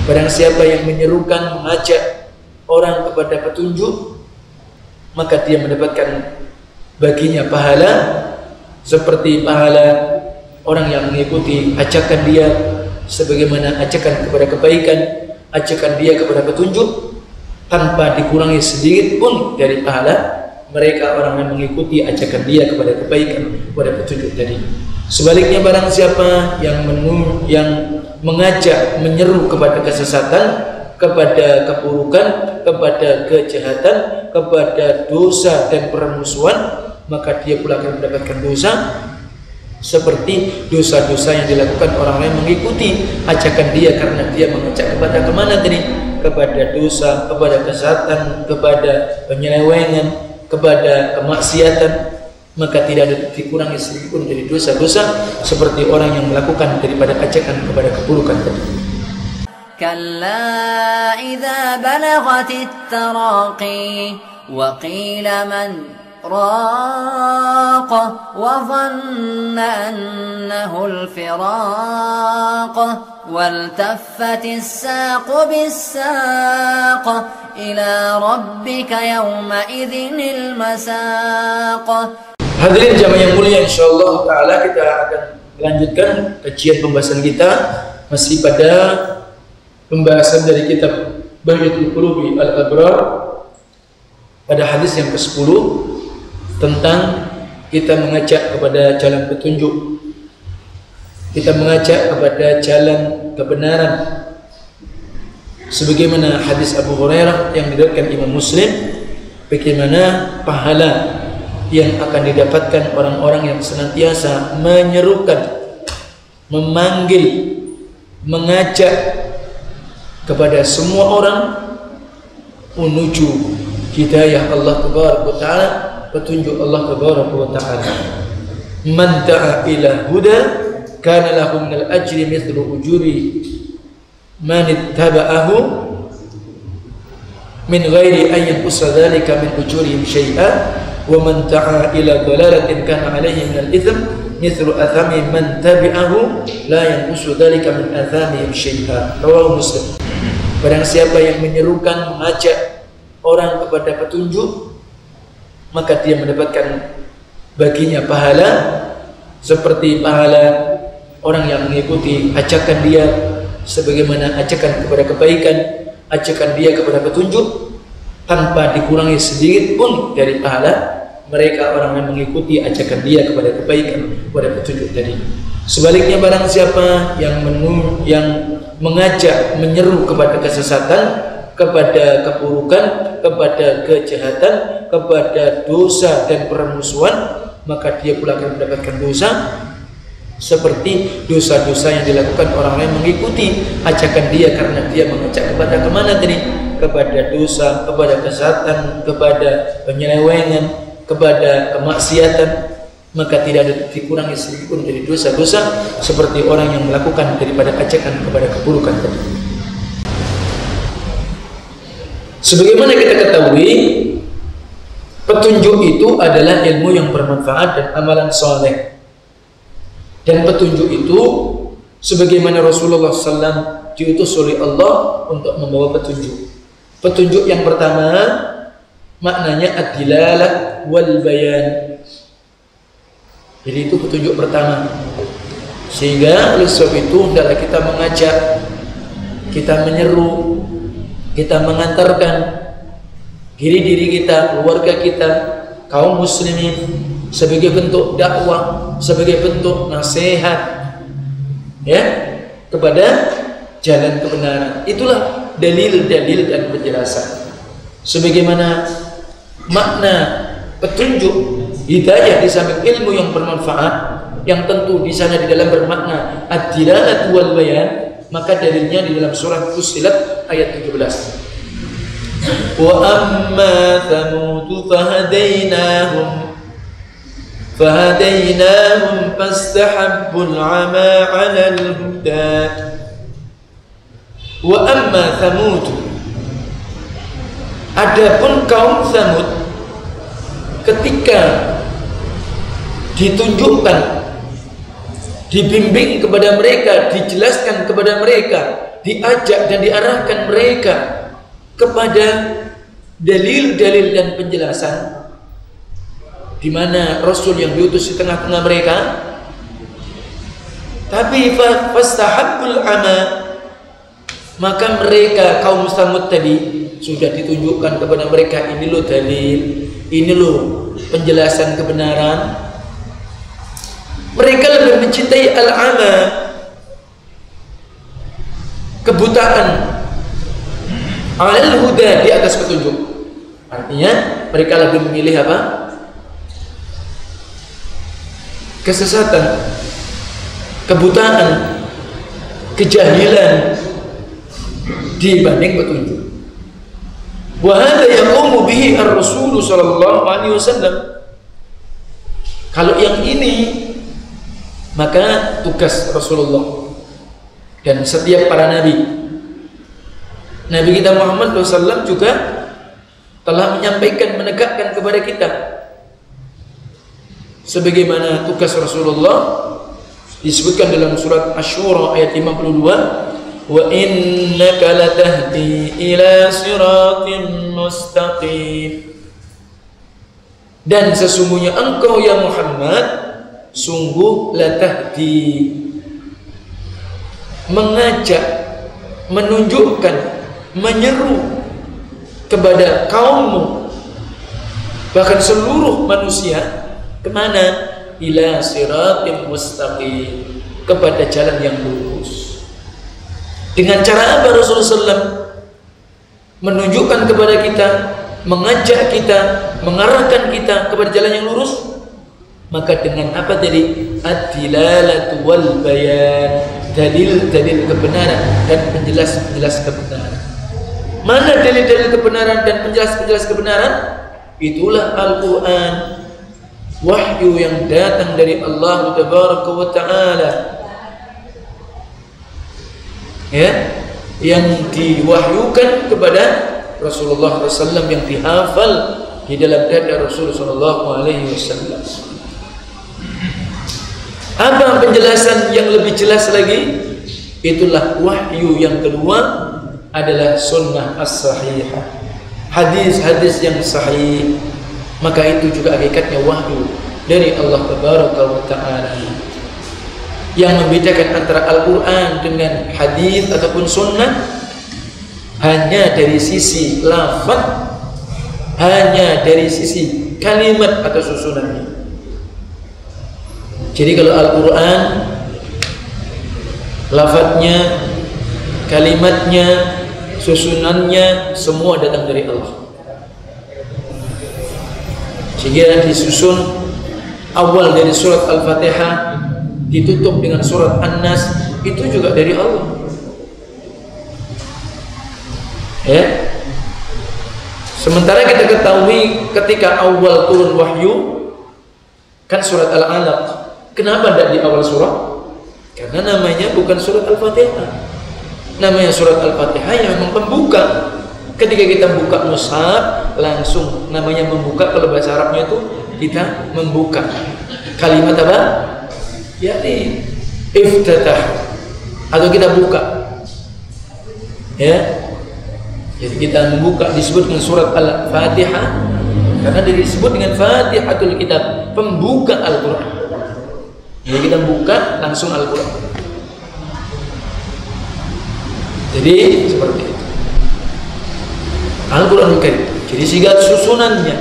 Barang siapa yang menyerukan, mengajak orang kepada petunjuk, maka dia mendapatkan baginya pahala seperti pahala orang yang mengikuti ajakan dia, sebagaimana ajakan kepada kebaikan, ajakan dia kepada petunjuk, tanpa dikurangi sedikit pun dari pahala mereka orang yang mengikuti ajakan dia kepada kebaikan, kepada petunjuk tadi. Sebaliknya barang siapa yang mengajak, menyeru kepada kesesatan, kepada keburukan, kepada kejahatan, kepada dosa dan permusuhan, maka dia pula akan mendapatkan dosa seperti dosa-dosa yang dilakukan orang yang mengikuti ajakan dia, karena dia mengajak kepada kemana tadi? Kepada dosa, kepada kesesatan, kepada penyelewengan, kepada kemaksiatan, maka tidak ada dikurangi sedikit pun dari dosa-dosa seperti orang yang melakukan daripada ajakan kepada keburukan tadi. Kalla idza balaghatit taraqi wa qila man راق وظن أنه الفراق والتفت الساق بالساق إلى ربك يومئذ المساق. Hadirin jamaah yang mulia, insyaallah taala kita akan melanjutkan kajian pembahasan kita masih pada pembahasan dari kitab Bahjatul Qulubi Al-Abrar pada hadis yang ke-10 tentang kita mengajak kepada jalan petunjuk, kita mengajak kepada jalan kebenaran, sebagaimana hadis Abu Hurairah yang diriwayatkan Imam Muslim, bagaimana pahala yang akan didapatkan orang-orang yang senantiasa menyerukan, memanggil, mengajak kepada semua orang menuju hidayah Allah Tabaraka wa Ta'ala, petunjuk Allah Tabaraka wa Ta'ala. Man da'a ila huda kana lahu minal ajri mithlu ujuri man ittaba'ahu min ghairi an yanqusa dhalika min ujurihim syai'a wa man da'a ila dhalalatin kana alayhi minal itham mithlu athami man tabi'ahu la yanqusu dhalika min athamihim syai'a. Rawahu Muslim. Barang siapa yang menyerukan, mengajak orang kepada petunjuk, maka dia mendapatkan baginya pahala seperti pahala orang yang mengikuti ajakan dia, sebagaimana ajakan kepada kebaikan, ajakan dia kepada petunjuk, tanpa dikurangi sedikit pun dari pahala mereka orang yang mengikuti ajakan dia kepada kebaikan, kepada petunjuk tadi. Sebaliknya barang siapa yang mengajak, menyeru kepada kesesatan, kepada keburukan, kepada kejahatan, kepada dosa dan permusuhan, maka dia pula akan mendapatkan dosa seperti dosa-dosa yang dilakukan orang yang mengikuti ajakan dia, karena dia mengajak kepada kemana tadi? Kepada dosa, kepada kesesatan, kepada penyelewengan, kepada kemaksiatan, maka tidak ada dikurangi sedikit pun dari dosa-dosa seperti orang yang melakukan daripada ajakan kepada keburukan tadi. Sebagaimana kita ketahui, petunjuk itu adalah ilmu yang bermanfaat dan amalan soleh. Dan petunjuk itu, sebagaimana Rasulullah SAW diutus oleh Allah untuk membawa petunjuk. Petunjuk yang pertama maknanya ad-dilalah wal bayan. Jadi itu petunjuk pertama. Sehingga oleh sebab itu hendaklah kita mengajak, kita menyeru, kita mengantarkan diri kita, keluarga kita, kaum muslimin sebagai bentuk dakwah, sebagai bentuk nasihat, ya, kepada jalan kebenaran. Itulah dalil-dalil dan penjelasan. Sebagaimana makna petunjuk, hidayah di samping ilmu yang bermanfaat, yang tentu di sana di dalam bermakna ad-dilalah wal bayan, maka dalilnya di dalam surah Fussilat ayat 17. Wa amma thamud fahadainahum fastahabbul 'ama 'ala al-huda. Wa amma thamud, adapun kaum Thamud ketika ditunjukkan, dibimbing kepada mereka, dijelaskan kepada mereka, diajak dan diarahkan mereka kepada dalil-dalil dan penjelasan, di mana Rasul yang diutus di tengah-tengah mereka. Tapi fastahabbul ama, maka mereka kaum Samud tadi sudah ditunjukkan kepada mereka, ini loh dalil, ini loh penjelasan kebenaran. Mereka lebih mencintai al-ama, kebutaan, al-huda, di atas petunjuk. Artinya mereka lebih memilih apa? Kesesatan, kebutaan, kejahilan dibanding petunjuk. Wa hadza yaqumu bihi ar-rasul sallallahu alaihi wasallam. Kalau yang ini, maka tugas Rasulullah dan setiap para nabi. Nabi kita Muhammad SAW juga telah menyampaikan, menegakkan kepada kita sebagaimana tugas Rasulullah disebutkan dalam surat Asy-Syura ayat 52, wa innaka latahdi ila siratin mustaqim, dan sesungguhnya engkau ya Muhammad sungguh latahdi, mengajak, menunjukkan, menyeru kepada kaummu, bahkan seluruh manusia, kemana? Ila siratim mustaqim, kepada jalan yang lurus. Dengan cara apa Rasulullah SAW menunjukkan kepada kita, mengajak kita, mengarahkan kita kepada jalan yang lurus? Maka dengan apa tadi? Ad-dilalatu wal bayan, dalil-dalil kebenaran dan penjelas-penjelas kebenaran. Mana dalil-dalil kebenaran dan penjelas-penjelas kebenaran? Itulah Al-Quran, wahyu yang datang dari Allah Tabaraka wa Ta'ala, ya, yang diwahyukan kepada Rasulullah SAW, yang dihafal di dalam dada Rasulullah SAW. Apa penjelasan yang lebih jelas lagi? Itulah wahyu yang kedua, adalah sunnah as-sahihah, hadis-hadis yang sahih. Maka itu juga hakikatnya wahyu dari Allah Tabaraka wa Ta'ala. Yang membedakan antara Al-Quran dengan hadis ataupun sunnah hanya dari sisi lafaz, hanya dari sisi kalimat atau susunannya. Jadi kalau Al-Quran, lafadznya, kalimatnya, susunannya semua datang dari Allah. Sehingga disusun awal dari surat Al-Fatihah, ditutup dengan surat An-Nas, itu juga dari Allah. Ya. Sementara kita ketahui ketika awal turun wahyu kan surat Al-Alaq. Kenapa tidak di awal surah? Karena namanya bukan surat Al-Fatihah. Namanya surat Al-Fatihah yang memang pembuka. Ketika kita buka mushaf, langsung namanya membuka. Kalau bahasa Arabnya itu kita membuka. Kalimat apa? Yani iftatah, atau kita buka. Ya. Jadi kita membuka, disebut dengan surat Al-Fatihah karena disebut dengan Fatihatul Kitab, pembuka Al-Quran. Jadi kita buka langsung Al-Quran. Jadi seperti itu Al-Quran Karim. Jadi sehingga susunannya,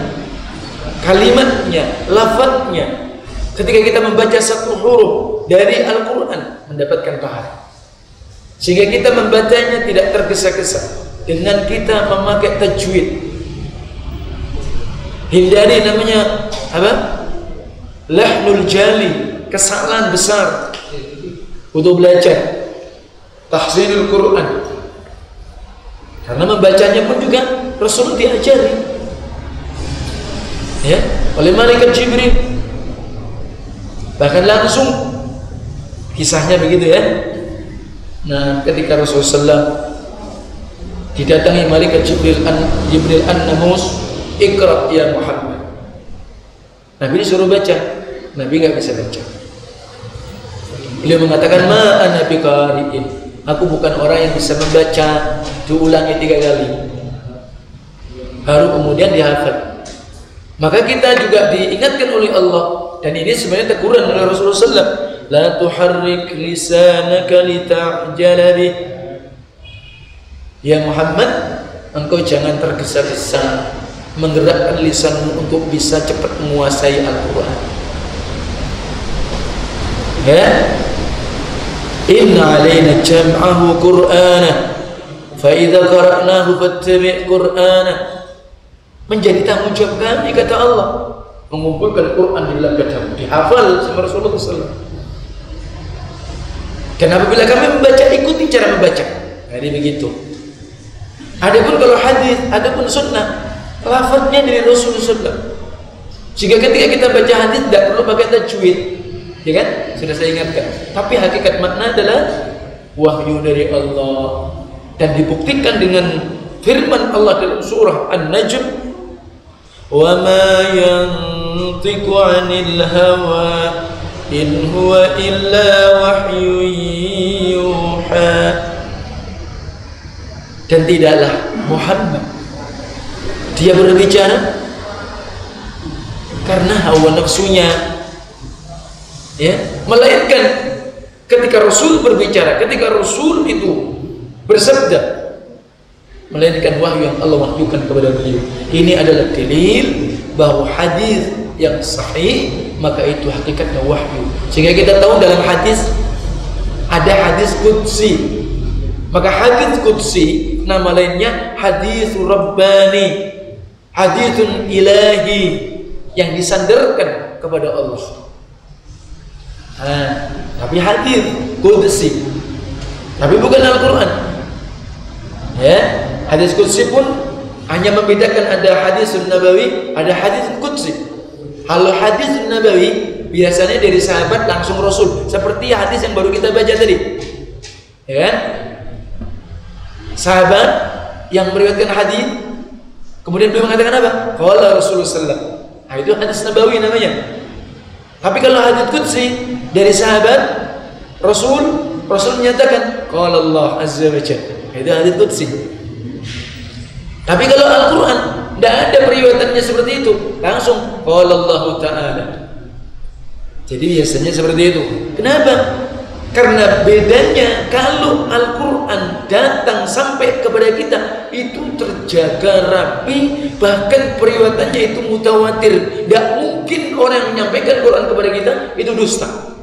kalimatnya, lafadznya, ketika kita membaca satu huruf dari Al-Quran mendapatkan pahala. Sehingga kita membacanya tidak tergesa-gesa dengan kita memakai tajwid. Hindari namanya apa? Lahnul jali, kesalahan besar untuk belajar tahsinul Quran. Karena membacanya pun juga Rasul diajari, ya, oleh malaikat Jibril. Bahkan langsung kisahnya begitu, ya. Nah, ketika Rasulullah didatangi malaikat Jibril an-Namus, Iqra ya Muhammad. Nabi disuruh baca, Nabi nggak bisa baca. Beliau mengatakan ma ana biqari'in, Aku bukan orang yang bisa membaca diulangi 3 kali baru kemudian dihafal. Maka kita juga diingatkan oleh Allah, dan ini sebenarnya teguran oleh Rasulullah SAW. La tuharrik lisanaka lita'jala bih. Ya Muhammad, engkau jangan tergesa-gesa menggerakkan lisanmu untuk bisa cepat menguasai Al-Quran. Ya, inna alaina jam'ahu Qur'ana fa idza qara'nahu fattabi' Qur'ana. Menjadi tanggung jawab kami, kata Allah, mengumpulkan Quran di dalam dadamu, dihafal sama Rasulullah SAW. Dan apabila kami membaca, ikuti cara membaca. Jadi begitu. Adapun kalau hadis, adapun sunnah, lafadznya dari Rasulullah SAW. Sehingga ketika kita baca hadis tidak perlu pakai tajwid, ya kan? Sudah saya ingatkan. Tapi hakikat makna adalah wahyu dari Allah, dan dibuktikan dengan firman Allah dalam surah An-Najm, wa ma yantiqu 'anil hawa in huwa illa wahyun yuha. Dan tidaklah Muhammad dia berbicara karena hawa nafsunya, ya, melainkan ketika Rasul berbicara, ketika Rasul itu bersabda, melainkan wahyu yang Allah wahyukan kepada beliau. Ini adalah dalil bahwa hadis yang sahih maka itu hakikatnya wahyu. Sehingga kita tahu dalam hadis ada hadis qudsi. Maka hadis qudsi nama lainnya hadis rabbani, haditsun ilahi, yang disandarkan kepada Allah. Tapi hadis qudsi, tapi bukan Al-Quran. Ya, hadis qudsi pun hanya membedakan ada hadis nabawi, ada hadis qudsi. Kalau hadis nabawi biasanya dari sahabat langsung Rasul, seperti hadis yang baru kita baca tadi, ya kan? Sahabat yang meriwayatkan hadis, kemudian beliau mengatakan apa? Qala Rasulullah SAW. Nah, itu hadis nabawi namanya. Tapi kalau hadis qudsi dari sahabat Rasul menyatakan qala Allah azza wa jalla. Itu hadis qudsi. Tapi kalau Al-Quran tidak ada periwayatannya seperti itu, langsung qala Allah Ta'ala. Jadi biasanya seperti itu. Kenapa? Karena bedanya kalau Al-Quran datang sampai kepada kita itu terjaga rapi, bahkan periwayatannya itu mutawatir. Tidak mungkin orang yang menyampaikan Quran kepada kita itu dusta.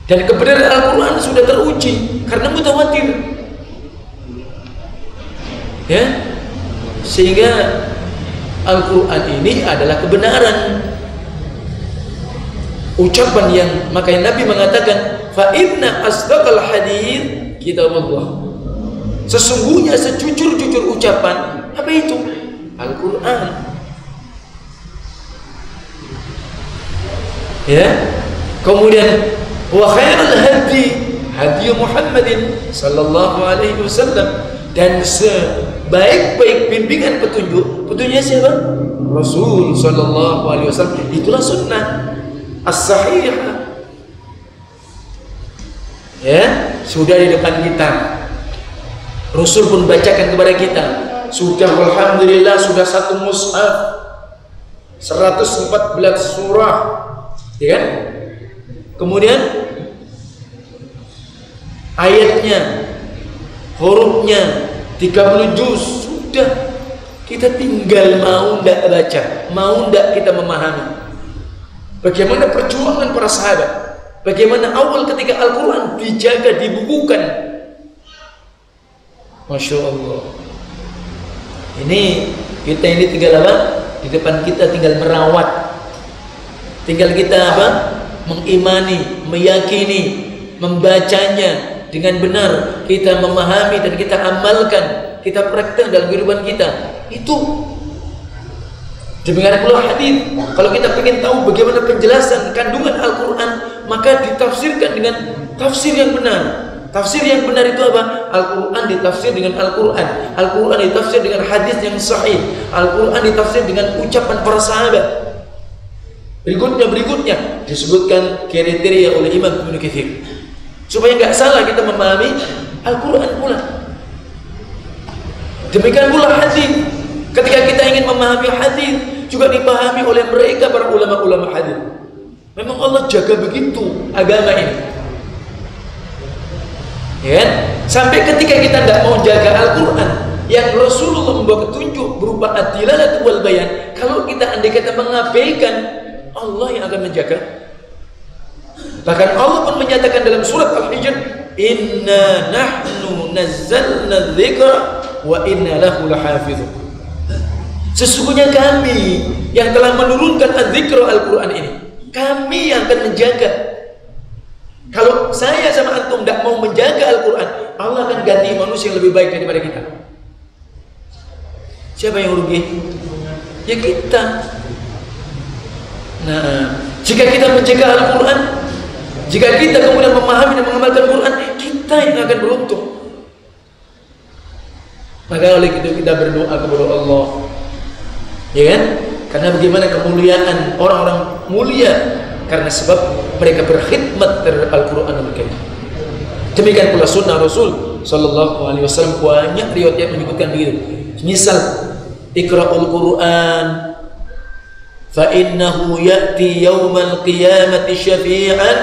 Dan kebenaran Al-Quran sudah teruji karena mutawatir, ya. Sehingga Al-Quran ini adalah kebenaran, ucapan yang makanya Nabi mengatakan fa inna asdaqal hadits kitabullah. Sesungguhnya sejujur-jujur ucapan apa itu? Al-Quran. Ya. Kemudian wa khairul hadi hadi Muhammadin sallallahu alaihi wasallam, dan sebaik-baik bimbingan petunjuknya siapa? Rasul sallallahu alaihi wasallam. Itulah sunnah as-sahihah. Ya, sudah di depan kita. Rasul pun bacakan kepada kita. Sudah, alhamdulillah, sudah satu mushaf 114 surah, ya kan? Kemudian ayatnya, hurufnya 30 juz, sudah. Kita tinggal mau ndak baca, mau ndak kita memahami. Bagaimana perjuangan para sahabat, bagaimana awal ketika Al-Quran dijaga, dibukukan. Masya Allah. Ini kita ini tinggal apa? Di depan kita tinggal merawat, tinggal kita apa? Mengimani, meyakini, membacanya dengan benar, kita memahami dan kita amalkan, kita praktek dalam kehidupan kita. Itu demikian pula hadis. Kalau kita ingin tahu bagaimana penjelasan kandungan Al-Quran, maka ditafsirkan dengan tafsir yang benar. Tafsir yang benar itu apa? Al-Quran ditafsir dengan Al-Quran, Al-Quran ditafsir dengan hadis yang sahih, Al-Quran ditafsir dengan ucapan para sahabat. Berikutnya disebutkan kriteria oleh Imam Ibnu Katsir. supaya nggak salah kita memahami Al-Quran pula. Demikian pula hadis. Ketika kita ingin memahami hadis, juga dipahami oleh mereka para ulama-ulama hadis. Memang Allah jaga begitu agama ini. Ya, sampai ketika kita tidak mau jaga Al-Quran yang Rasulullah membawa petunjuk berupa ad-dilalah wal bayan, kalau kita andai kata mengabaikan, Allah yang akan menjaga. Bahkan Allah pun menyatakan dalam surat Al-Hijr, inna nahnu nazzalna dzikra wa inna lahu lahafizun. Sesungguhnya kami yang telah menurunkan az-dzikra Al-Quran ini, kami yang akan menjaga. Kalau saya sama antum tidak mau menjaga Al-Quran, Allah akan ganti manusia yang lebih baik daripada kita. Siapa yang rugi? Ya kita. Nah, jika kita menjaga Al-Quran, jika kita kemudian memahami dan mengamalkan Al-Quran, kita yang akan beruntung. Maka oleh itu kita berdoa kepada Allah, ya kan? Karena bagaimana kemuliaan orang-orang mulia, karena sebab mereka berkhidmat terhadap Al-Quran Al-Karim. Demikian pula sunnah Rasul Sallallahu Alaihi Wasallam, banyak riwayat yang menyebutkan begitu. Misal, Iqra'ul Quran, fa innahu ya'ti yawmal qiyamati syafi'an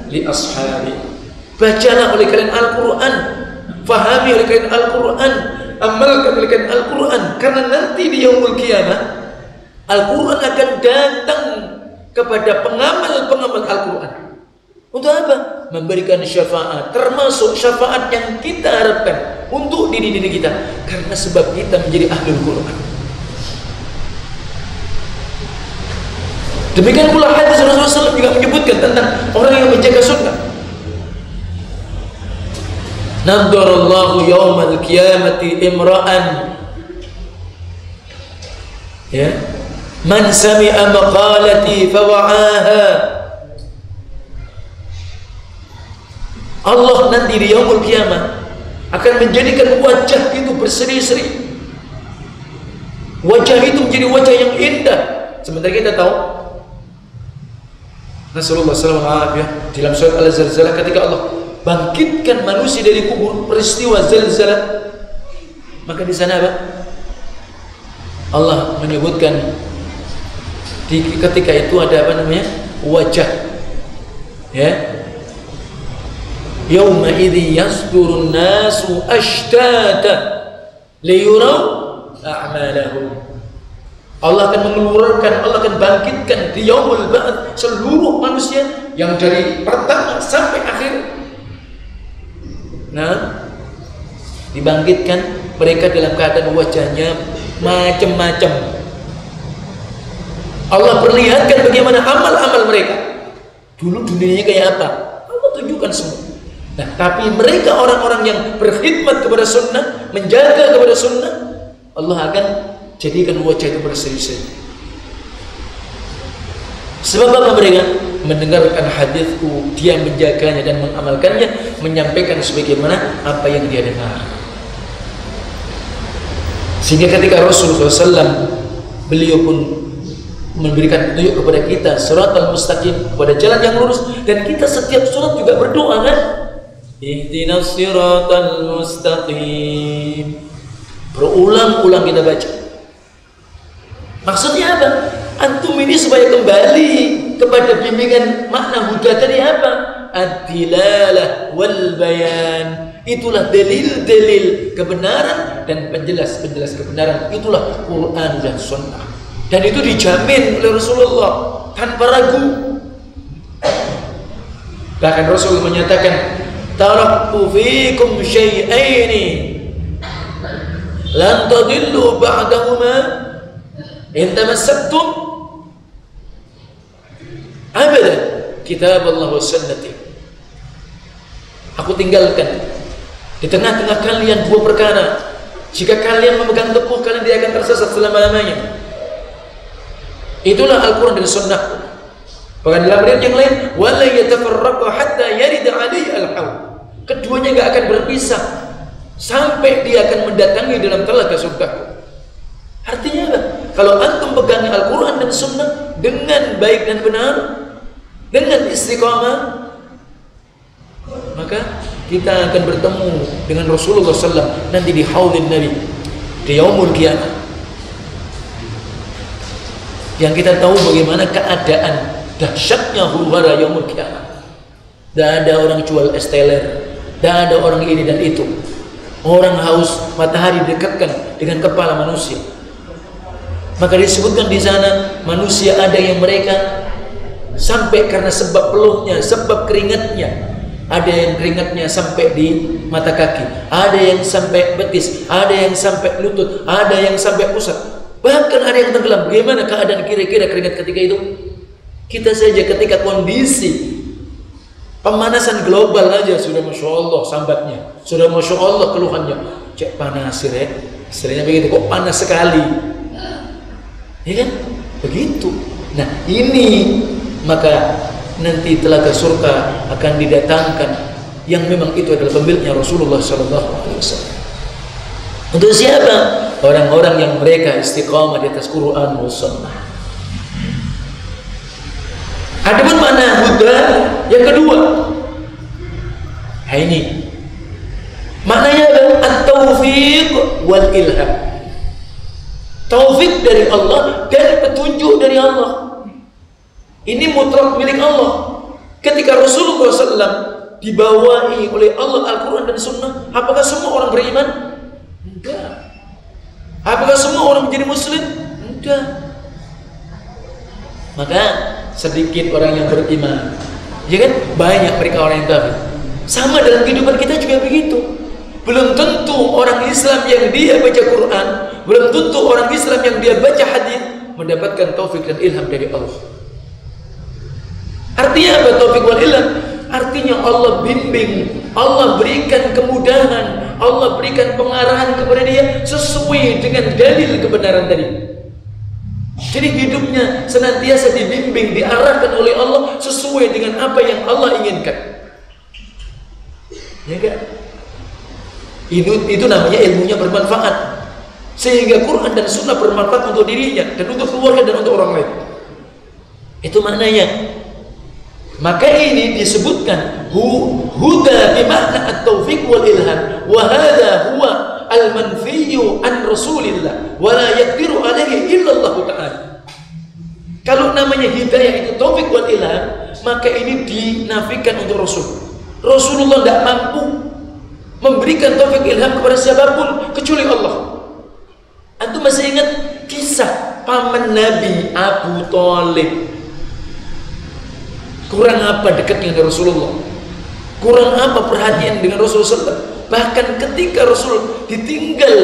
li ashabi. Bacalah oleh kalian Al-Quran, fahami oleh kalian Al-Quran, amalkan oleh kalian Al-Quran, karena nanti di yaumul qiyamah Al-Quran akan datang kepada pengamal-pengamal Al-Quran. Untuk apa? Memberikan syafaat, termasuk syafaat yang kita harapkan untuk diri-diri kita, karena sebab kita menjadi ahlul Quran. Demikian pula hadis Rasulullah SAW juga menyebutkan tentang orang yang menjaga sunnah. Nadarallahu yawmal qiyamati imra'an, ya, man sami'a maqalati fawa'aha. Allah nanti di yaumul qiyamah akan menjadikan wajah itu berseri-seri, wajah itu menjadi wajah yang indah. Sementara kita tahu Rasulullah SAW dalam surat Al-Zalzalah, ketika Allah bangkitkan manusia dari kubur, peristiwa zalzalah, maka di sana apa? Allah menyebutkan ketika itu ada apa namanya? Wajah, ya. Yauma idzi yasdurun nasu ashtata liyuraw a'malahum. Allah akan mengeluarkan, Allah akan bangkitkan di yaumul ba'ats seluruh manusia yang dari pertama sampai akhir. Nah, dibangkitkan mereka dalam keadaan wajahnya macam-macam. Allah perlihatkan bagaimana amal-amal mereka. Dulu dunianya kayak apa? Allah tunjukkan semua. Nah, tapi mereka orang-orang yang berkhidmat kepada sunnah, menjaga kepada sunnah, Allah akan jadikan wajah itu berseri-seri. Sebab apa mereka? Mendengarkan hadisku, dia menjaganya dan mengamalkannya, menyampaikan sebagaimana apa yang dia dengar. Sehingga ketika Rasulullah SAW, beliau pun memberikan petunjuk kepada kita, shiratal mustaqim, kepada jalan yang lurus, dan kita setiap surat juga berdoa, kan? Ihdinas shiratal mustaqim. Berulang-ulang kita baca. Maksudnya apa? Antum ini supaya kembali kepada bimbingan makna huda tadi apa? Ad-dilalah wal bayan. Itulah dalil-dalil kebenaran dan penjelas-penjelas kebenaran. Itulah Quran dan Sunnah. Dan itu dijamin oleh Rasulullah tanpa ragu. Bahkan Rasul menyatakan, taraktu fikum syai'aini lan tadillu ba'dahuma in tamassaktum abadan kitab Allah wa sunnati. Aku tinggalkan di tengah-tengah kalian dua perkara. Jika kalian memegang teguh, kalian tidak akan tersesat selama-lamanya. Itulah Al-Quran dan Sunnah. Bahkan dalam ayat yang lain, wala yatafarraqu hatta yarid 'alaihi al-haud. Keduanya enggak akan berpisah sampai dia akan mendatangi dalam telaga surgaku. Artinya apa? Kalau antum pegang Al-Quran dan Sunnah dengan baik dan benar, dengan istiqamah, maka kita akan bertemu dengan Rasulullah SAW nanti di haudin Nabi di yaumul qiyamah. Yang kita tahu bagaimana keadaan dahsyatnya huru-hara yaumul qiyamah. Tidak ada orang jual es teler, tidak ada orang ini dan itu. Orang haus, matahari dekatkan dengan kepala manusia. Maka disebutkan di sana manusia ada yang mereka sampai karena sebab peluhnya, sebab keringatnya. Ada yang keringatnya sampai di mata kaki, ada yang sampai betis, ada yang sampai lutut, ada yang sampai pusat, bahkan ada yang tenggelam. Bagaimana keadaan kira-kira keringat ketika itu? Kita saja ketika kondisi pemanasan global aja sudah Masya Allah sambatnya, sudah Masya Allah keluhannya. Cek panas ya, istilahnya begitu, kok panas sekali, ya kan? Begitu. Nah ini maka nanti telaga surga akan didatangkan yang memang itu adalah pemiliknya Rasulullah SAW. Untuk siapa? Orang-orang yang mereka istiqamah di atas Quran dan Sunnah. Adapun mana huda yang kedua, ini maknanya adalah at-taufiq wal ilham. Taufik dari Allah dan petunjuk dari Allah. Ini mutlak milik Allah. Ketika Rasulullah SAW dibawahi oleh Allah Al-Quran dan Sunnah, apakah semua orang beriman? Enggak. Apakah semua orang menjadi Muslim? Enggak. Maka sedikit orang yang beriman, ya kan? Banyak mereka orang yang kafir. Sama dalam kehidupan kita juga begitu. Belum tentu orang Islam yang dia baca Quran, belum tentu orang Islam yang dia baca hadis mendapatkan taufik dan ilham dari Allah. Artinya apa taufik wal ilham? Artinya Allah bimbing, Allah berikan kemudahan, Allah berikan pengarahan kepada dia sesuai dengan dalil kebenaran tadi. Jadi hidupnya senantiasa dibimbing, diarahkan oleh Allah sesuai dengan apa yang Allah inginkan. Ya kan? Itu namanya ilmunya bermanfaat. Sehingga Quran dan Sunnah bermanfaat untuk dirinya dan untuk keluarga dan untuk orang lain. Itu maknanya. Maka ini disebutkan huda bimakna at-taufiq wal ilham, wa hadha huwa al-manfiyyu an Rasulillah wa la yaqdiru alaihi illa Allah Ta'ala. Kalau namanya hidayah itu taufik wal ilham, maka ini dinafikan untuk Rasul. Rasulullah tidak mampu memberikan taufik ilham kepada siapapun kecuali Allah. Antum masih ingat kisah paman Nabi Abu Thalib? Kurang apa dekatnya dengan Rasulullah? Kurang apa perhatian dengan Rasulullah SAW? Bahkan ketika Rasul ditinggal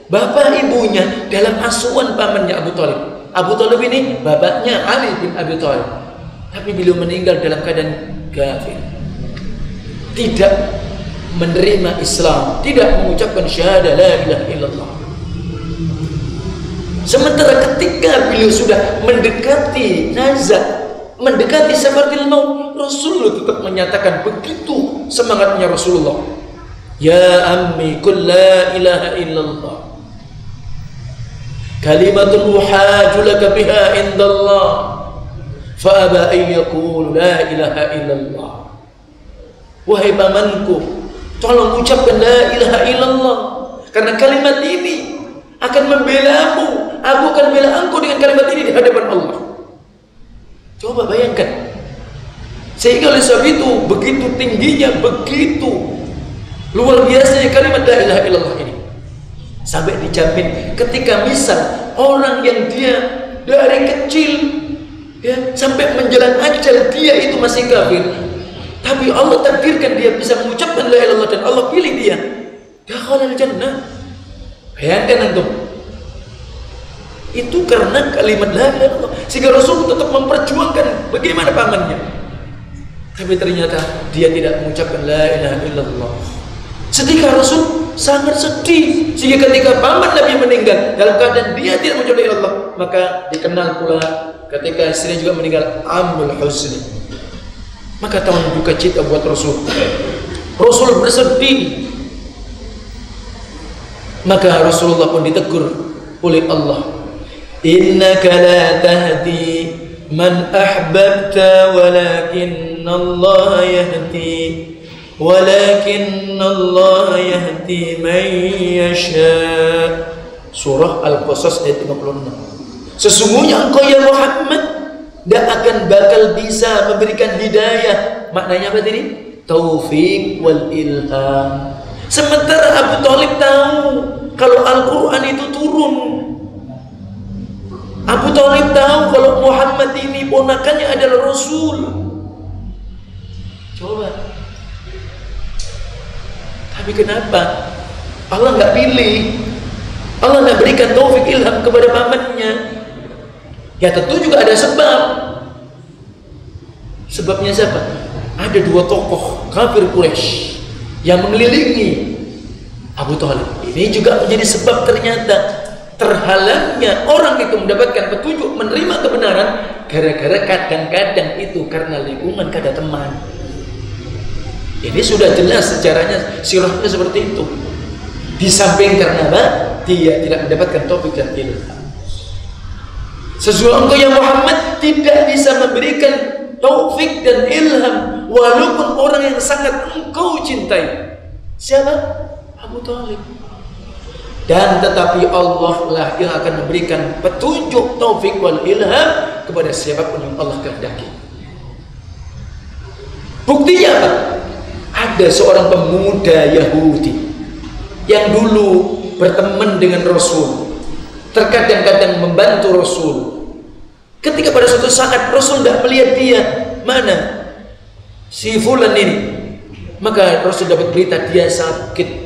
bapak ibunya dalam asuhan pamannya Abu Thalib. Abu Thalib ini bapaknya Ali bin Abi Thalib. Tapi beliau meninggal dalam keadaan kafir. Tidak menerima Islam, tidak mengucapkan syahadah la ilaha illallah. Sementara ketika beliau sudah mendekati nazak, mendekati sakaratul maut, Rasulullah tetap menyatakan begitu semangatnya Rasulullah. Ya ammi qul la ilaha illallah kalimatun uhaju laka biha indallah fa aba ay yaqul la ilaha illallah. Wahai pamanku, tolong ucapkan la ilaha illallah, karena kalimat ini akan membelamu. Aku akan bela engkau dengan kalimat ini di hadapan Allah. Coba bayangkan. Sehingga oleh sebab itu begitu tingginya, begitu luar biasanya kalimat la ilaha illallah ini. Sampai dijamin ketika misal orang yang dia dari kecil ya, sampai menjelang ajal dia itu masih kafir, tapi Allah takdirkan dia bisa mengucapkan la ilaha illallah dan Allah pilih dia, dakhalal jannah. Bayangkan antum. Itu karena kalimat la ilaha illallah. Sehingga Rasul tetap memperjuangkan bagaimana pamannya. Tapi ternyata dia tidak mengucapkan la ilaha illallah. Sedihkah Rasul? Sangat sedih. Sehingga ketika paman Nabi meninggal dalam keadaan dia tidak mengucapkan la ilaha illallah, maka dikenal pula ketika istrinya juga meninggal amul huzni. Maka tahun duka cita buat Rasul. Rasul bersedih. Maka Rasulullah pun ditegur oleh Allah. Innaka la tahdi man ahbabta walakinna Allah yahdi Walakinnallaha yahdi man yasha. Surah Al-Qasas ayat 56. Sesungguhnya engkau ya Muhammad tidak akan bakal bisa memberikan hidayah. Maknanya apa tadi? Taufik wal ilham. Sementara Abu Thalib tahu kalau Al-Quran itu turun. Abu Thalib tahu kalau Muhammad ini ponakannya adalah Rasul. Coba. Tapi kenapa Allah nggak pilih? Allah nggak berikan taufik ilham kepada pamannya? Ya tentu juga ada sebab. Sebabnya siapa? Ada dua tokoh kafir Quraisy yang mengelilingi Abu Thalib. Ini juga menjadi sebab ternyata terhalangnya orang itu mendapatkan petunjuk, menerima kebenaran, gara-gara kadang-kadang itu karena lingkungan, kada teman. Ini sudah jelas sejarahnya, sirahnya seperti itu. Di samping karena apa? Dia tidak mendapatkan taufik dan ilham. Sesungguhnya engkau ya Muhammad tidak bisa memberikan taufik dan ilham walaupun orang yang sangat engkau cintai. Siapa? Abu Thalib. Dan tetapi Allah lah yang akan memberikan petunjuk, taufik wal ilham kepada siapapun yang Allah kehendaki. Buktinya apa? Ada seorang pemuda Yahudi yang dulu berteman dengan Rasul, terkadang-kadang membantu Rasul. Ketika pada suatu saat Rasul tidak melihat dia, mana si fulan ini, maka Rasul dapat berita dia sakit.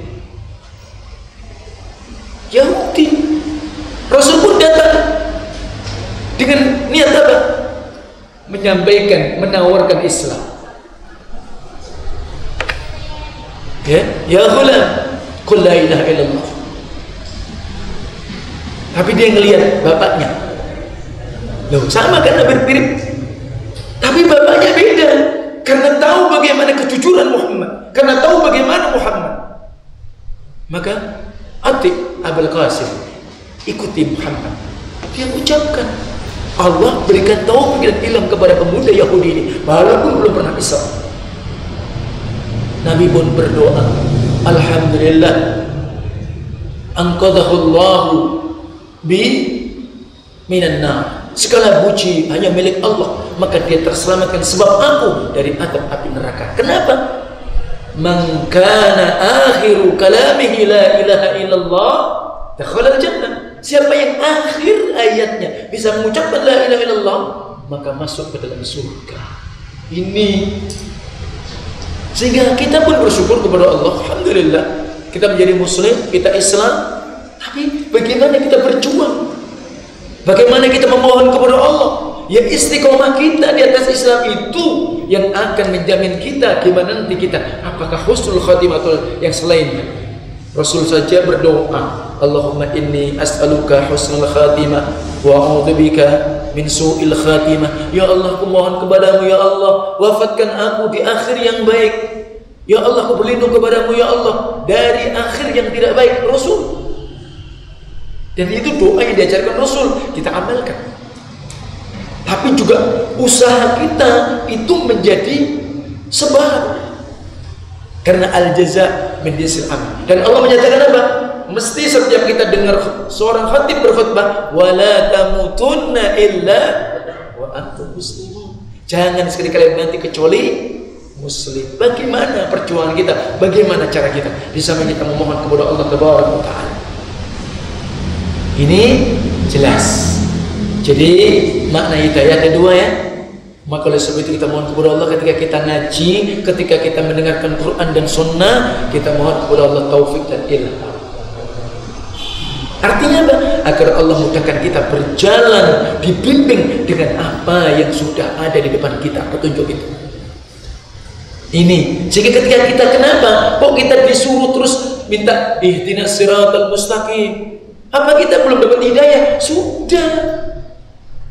Yahudi. Rasul pun datang dengan niat apa? Menyampaikan, menawarkan Islam. Ya ghulam, qul la ilaha illallah. Tapi dia ngelihat bapaknya. Loh, sama kan mirip. Tapi bapaknya beda. Karena tahu bagaimana kejujuran Muhammad, karena tahu bagaimana Muhammad. Maka Atik Abul Qasim, ikuti Muhammad. Dia ucapkan, Allah berikan taufik dan ilham kepada pemuda Yahudi ini walaupun belum pernah Islam. Nabi pun berdoa, alhamdulillah anqadhahullahu bi minan nar. Segala puji hanya milik Allah, maka dia terselamatkan sebab aku dari adab api neraka. Kenapa? Man kana akhiru kalamihi la ilaha illallah dakhala al-jannah. Siapa yang akhir ayatnya bisa mengucapkan la ilaha illallah, maka masuk ke dalam surga. Ini sehingga kita pun bersyukur kepada Allah. Alhamdulillah kita menjadi muslim, kita Islam. Tapi bagaimana kita berjuang? Bagaimana kita memohon kepada Allah? Ya istiqomah kita di atas Islam itu yang akan menjamin kita gimana nanti kita, apakah husnul khatimah atau yang selainnya. Rasul saja berdoa, Allahumma inni as'aluka husnul khatimah wa a'udzubika min su'il khatimah. Ya Allah, aku mohon kepadamu ya Allah, wafatkan aku di akhir yang baik. Ya Allah, aku berlindung kepadamu ya Allah dari akhir yang tidak baik. Rasul. Dan itu doa yang diajarkan Rasul, kita amalkan. Tapi juga usaha kita itu menjadi sebab. Karena al-jaza min jinsil amal. Dan Allah menyatakan apa? Mesti setiap kita dengar seorang khatib berkhutbah, wala tamutunna illa wa antum muslimun. Jangan sekali-kali mati kecuali muslim. Bagaimana perjuangan kita? Bagaimana cara kita? Di samping kita memohon kepada Allah Taala. Ini jelas. Jadi makna hidayah ada dua ya. Maka oleh sebab itu kita mohon kepada Allah ketika kita ngaji, ketika kita mendengarkan Quran dan Sunnah, kita mohon kepada Allah taufik dan ilham. Artinya apa? Agar Allah mudahkan kita berjalan, dibimbing dengan apa yang sudah ada di depan kita, petunjuk itu. Ini sehingga ketika kita kenapa kok kita disuruh terus minta ihdinas siratal mustaqim? Apa kita belum dapat hidayah? Sudah.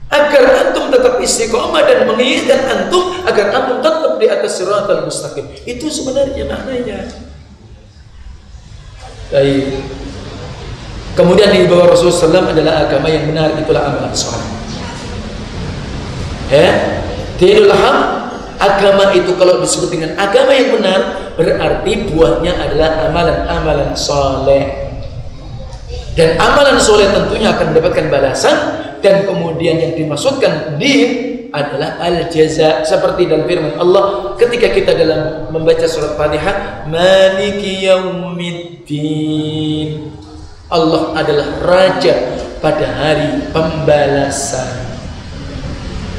Agar antum tetap istiqomah dan mengingatkan antum agar antum tetap di atas siratal mustaqim. Itu sebenarnya maknanya. Baik. Kemudian di bawah Rasulullah SAW adalah agama yang benar, itulah amalan soleh. Ya, dinul haq agama itu kalau disebut dengan agama yang benar, berarti buahnya adalah amalan-amalan soleh. Dan amalan soleh tentunya akan mendapatkan balasan, dan kemudian yang dimaksudkan din adalah al-jaza, seperti dalam firman Allah ketika kita dalam membaca surat Fatihah, Maliki Yaumiddin. Allah adalah raja pada hari pembalasan.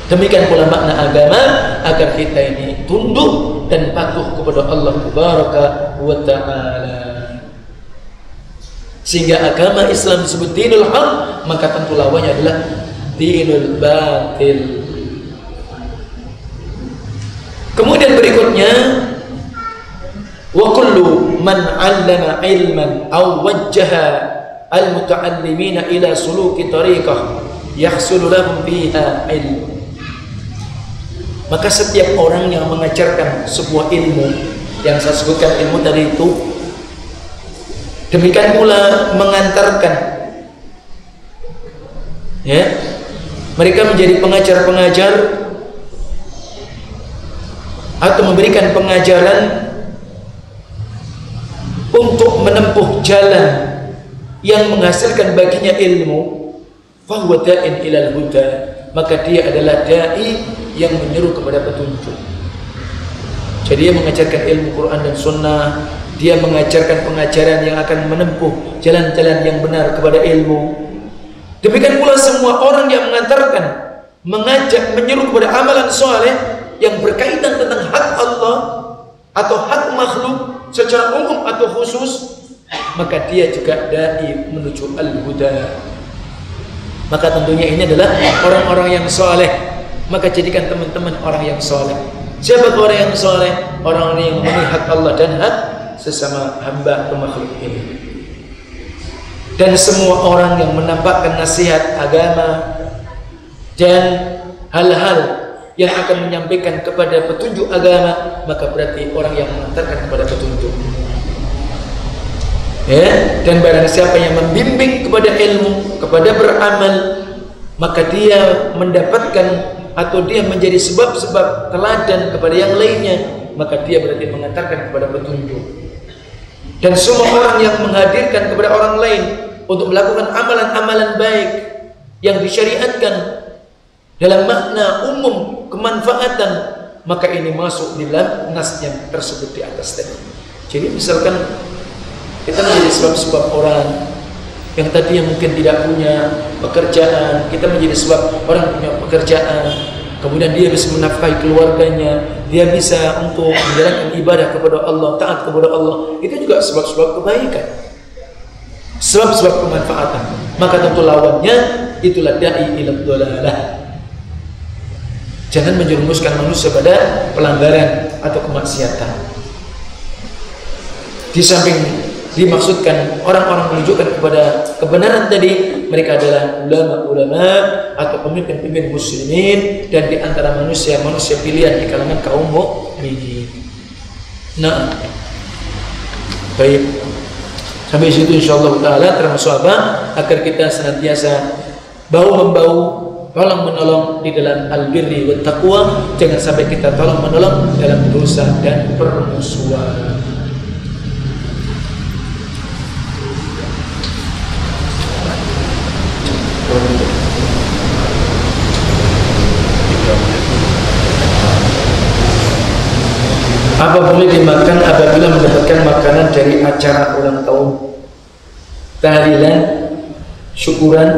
Demikian pula makna agama, agar kita ini tunduk dan patuh kepada Allah Tabaraka wa Ta'ala. Sehingga agama Islam disebut dinul haq, maka tentu lawannya adalah dinul batil. Kemudian berikutnya, wa kullu man 'allama ilman aw wajjaha al-muta'allimina ila suluki tariqah yahsulu lahum fiha ilm. Maka setiap orang yang mengajarkan sebuah ilmu, yang saya sebutkan ilmu tadi itu, demikian pula mengantarkan, ya, mereka menjadi pengajar-pengajar atau memberikan pengajaran untuk menempuh jalan yang menghasilkan baginya ilmu, fahuwa da'in ilal huda, maka dia adalah dai yang menyeru kepada petunjuk. Jadi dia mengajarkan ilmu Quran dan Sunnah, dia mengajarkan pengajaran yang akan menempuh jalan-jalan yang benar kepada ilmu. Demikian pula semua orang yang mengantarkan, mengajak, menyeru kepada amalan soleh yang berkaitan tentang hak Allah atau hak makhluk secara umum atau khusus, maka dia juga dai menuju al-huda. Maka tentunya ini adalah orang-orang yang soleh. Maka jadikan teman-teman orang yang soleh. Siapa orang yang soleh? Orang-orang yang memenuhi hak Allah dan hak sesama hamba atau makhluk ini. Dan semua orang yang menampakkan nasihat agama dan hal-hal yang akan menyampaikan kepada petunjuk agama, maka berarti orang yang mengantarkan kepada petunjuk. Ya, dan barang siapa yang membimbing kepada ilmu, kepada beramal, maka dia mendapatkan atau dia menjadi sebab-sebab teladan kepada yang lainnya, maka dia berarti mengantarkan kepada petunjuk. Dan semua orang yang menghadirkan kepada orang lain untuk melakukan amalan-amalan baik yang disyariatkan dalam makna umum kemanfaatan, maka ini masuk di dalam nas yang tersebut di atas tadi. Jadi misalkan kita menjadi sebab-sebab orang yang tadi yang mungkin tidak punya pekerjaan, kita menjadi sebab orang punya pekerjaan, kemudian dia bisa menafkahi keluarganya, dia bisa untuk menjalankan ibadah kepada Allah, taat kepada Allah, itu juga sebab-sebab kebaikan, sebab-sebab kemanfaatan. Maka tentu lawannya itulah dai ila dhalalah. Jangan menjerumuskan manusia pada pelanggaran atau kemaksiatan. Di samping dimaksudkan orang-orang menunjukkan kepada kebenaran tadi, mereka adalah ulama-ulama atau pemimpin-pemimpin muslimin, dan di antara manusia-manusia pilihan di kalangan kaum mukminin. Nah, baik, sampai situ insyaallah taala termasuk apa? Agar kita senantiasa bahu-membahu, tolong-menolong di dalam al-birri wa taqwa, jangan sampai kita tolong-menolong dalam dosa dan permusuhan. Apa boleh dimakan apabila mendapatkan makanan dari acara ulang tahun, tahlilan, syukuran,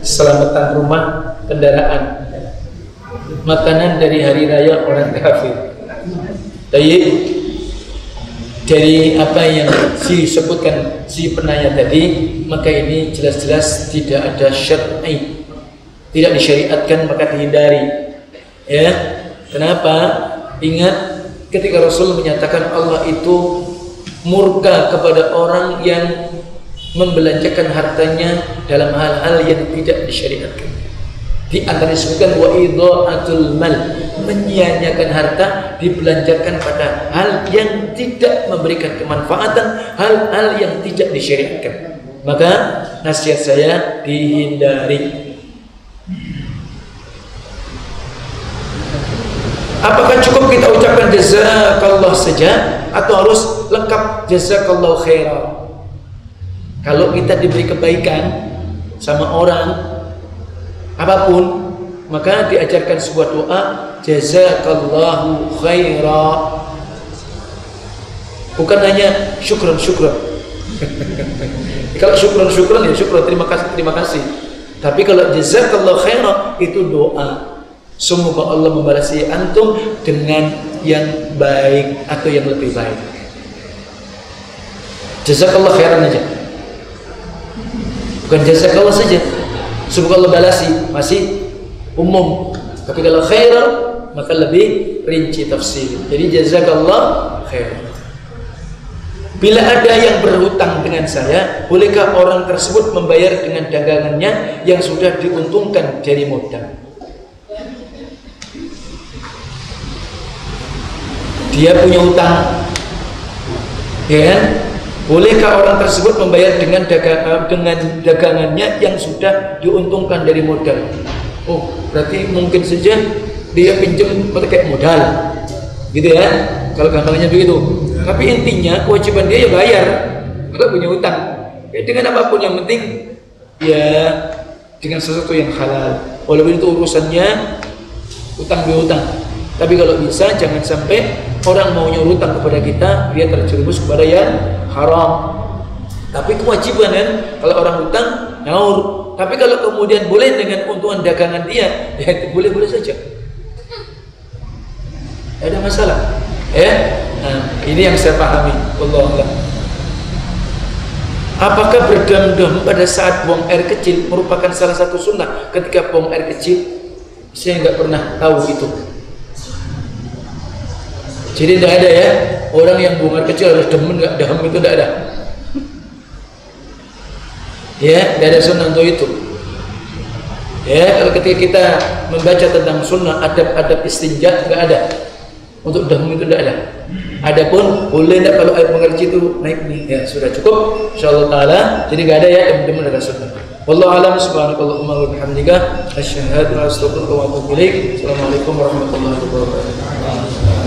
selamatan rumah, kendaraan, makanan dari hari raya orang kafir? Baik, dari apa yang disebutkan si penanya tadi, maka ini jelas-jelas tidak ada syar'i, tidak disyariatkan, maka dihindari. Ya, kenapa? Ingat, ketika Rasul menyatakan Allah itu murka kepada orang yang membelanjakan hartanya dalam hal-hal yang tidak disyariatkan. Di antara disebutkan wa idha'atul mal, menyia-nyiakan harta, dibelanjakan pada hal yang tidak memberikan kemanfaatan, hal-hal yang tidak disyariatkan. Maka nasihat saya dihindari. Apakah cukup kita ucapkan jazakallah saja atau harus lengkap jazakallahu khairan? Kalau kita diberi kebaikan sama orang apapun, maka diajarkan sebuah doa jazakallahu khairan. Bukan hanya syukran. Kalau syukran ya syukran, terima kasih. Tapi kalau jazakallahu khairan itu doa. Semoga Allah membalasi antum dengan yang baik atau yang lebih baik. Jazakallah khairan aja, bukan jazakallah saja. Semoga Allah balasi, masih umum. Tapi kalau khairan maka lebih rinci tafsir. Jadi jazakallah khairan. Bila ada yang berhutang dengan saya, bolehkah orang tersebut membayar dengan dagangannya yang sudah diuntungkan dari modal? Dia punya hutang, ya kan? Bolehkah orang tersebut membayar dengan dagangannya yang sudah diuntungkan dari modal? Oh, berarti mungkin saja dia pinjam pakai modal, gitu ya? Kalau gampangnya begitu. Tapi intinya kewajiban dia ya bayar kalau punya hutang. Ya, dengan apapun, yang penting ya dengan sesuatu yang halal. Walaupun itu urusannya hutang piutang. Tapi kalau bisa jangan sampai orang mau nyuruh hutang kepada kita, dia terjerumus kepada yang haram. Tapi kewajiban kan, kalau orang hutang nyaur. Tapi kalau kemudian boleh dengan keuntungan dagangan dia, ya itu boleh-boleh saja. Tidak ada masalah. Ya, nah, ini yang saya pahami. Wallahu a'lam. Apakah berdam-dam pada saat buang air kecil merupakan salah satu sunnah ketika buang air kecil? Saya nggak pernah tahu itu. Jadi tidak ada ya orang yang buang air kecil harus demen, nggak dam, itu tidak ada. Ya, tidak ada sunnah untuk itu. Ya, kalau ketika kita membaca tentang sunnah adab-adab istinja, nggak ada. Untuk dam itu tidak ada. Adapun boleh tidak kalau air buang air kecil itu naik nih, ya sudah cukup. Insyaallah taala. Jadi nggak ada ya demen ada sunnah. Wallahu a'lam. Subhanakallahumma wa bihamdika asyhadu an la ilaha illa anta astaghfiruka wa atubu ilaik. Assalamualaikum warahmatullahi wabarakatuh.